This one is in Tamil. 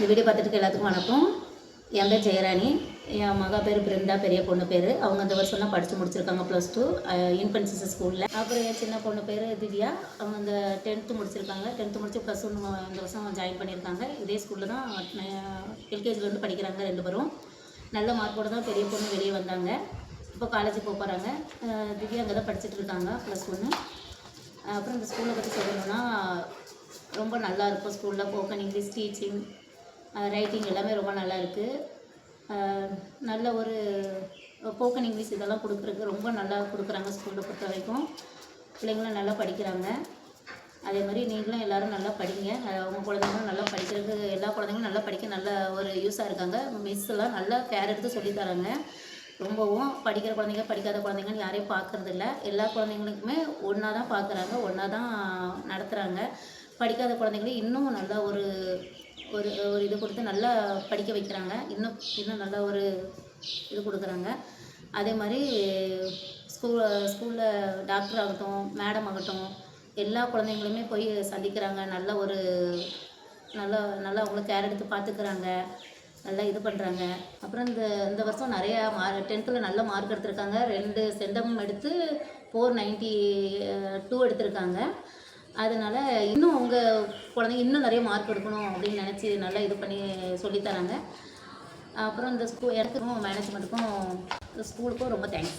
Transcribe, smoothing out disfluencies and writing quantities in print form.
வீடியோ பார்த்துட்டு எல்லாத்துக்கும் வணக்கம். என் பேர் ஜெயராணி, என் மகா பேர் பிருந்தா, பெரிய பொண்ணு பேர். அவங்க இந்த வருஷம் தான் படித்து முடிச்சிருக்காங்க +2 இன்ஃபன்சிஸ் ஸ்கூலில். அப்புறம் என் சின்ன பொண்ணு பேர் திவ்யா, அவங்க இந்த 10th முடிச்சிருக்காங்க. 10th முடிச்சு +1 இந்த வருஷம் ஜாயின் பண்ணியிருக்காங்க. இதே ஸ்கூலில் தான் எல்கேஜிலேருந்து படிக்கிறாங்க 2 பேரும். நல்ல மார்க்கோடு தான் பெரிய பொண்ணு வெளியே வந்தாங்க. இப்போ காலேஜ் போக போகிறாங்க. திவ்யா அங்கே தான் படிச்சுட்டு இருக்காங்க +1. அப்புறம் இந்த ஸ்கூலை பற்றி சொல்லணும்னா ரொம்ப நல்லா இருக்கும். ஸ்கூலில் ஸ்போக்கன் இங்கிலீஷ் டீச்சிங், ரைட்டிங் எல்லாமே ரொம்ப நல்லா இருக்குது. நல்ல ஒரு ஸ்போக்கன் இங்கிலீஷ் இதெல்லாம் கொடுக்குறதுக்கு ரொம்ப நல்லா கொடுக்குறாங்க. ஸ்கூலில் பொறுத்த வரைக்கும் பிள்ளைங்களும் நல்லா படிக்கிறாங்க. அதே மாதிரி நீங்களும் எல்லோரும் நல்லா படிங்க. அவங்க குழந்தைங்களும் நல்லா படிக்கிறதுக்கு, எல்லா குழந்தைங்களும் நல்லா படிக்க நல்ல ஒரு யூஸாக இருக்காங்க. மிஸ் எல்லாம் நல்லா கேர் எடுத்து சொல்லித்தராங்க. ரொம்பவும் படிக்கிற குழந்தைங்க படிக்காத குழந்தைங்கன்னு யாரையும் பார்க்குறதில்ல. எல்லா குழந்தைங்களுக்குமே ஒன்றா தான் பார்க்குறாங்க, ஒன்றா தான் நடத்துகிறாங்க. படிக்காத குழந்தைங்களே இன்னும் நல்லா ஒரு ஒரு ஒரு இது கொடுத்து நல்லா படிக்க வைக்கிறாங்க. இன்னும் நல்லா ஒரு இது கொடுக்குறாங்க. அதே மாதிரி ஸ்கூலில் டாக்டர் ஆகட்டும், மேடம் ஆகட்டும், எல்லா குழந்தைங்களுமே போய் சந்திக்கிறாங்க. நல்ல ஒரு நல்லா அவங்கள கேர் எடுத்து பார்த்துக்கிறாங்க, நல்லா இது பண்ணுறாங்க. அப்புறம் இந்த வருஷம் நிறையா 10th நல்ல மார்க் எடுத்திருக்காங்க. 2 சென்டம் எடுத்து 492 எடுத்திருக்காங்க. அதனால் இன்னும் உங்கள் குழந்தைங்க இன்னும் நிறைய மார்க் எடுக்கணும் அப்படின்னு நினச்சி நல்லா இது பண்ணி சொல்லித்தராங்க. அப்புறம் இந்த இடத்துக்கும் மேனேஜ்மெண்ட்டுக்கும் ஸ்கூலுக்கும் ரொம்ப தேங்க்ஸ்.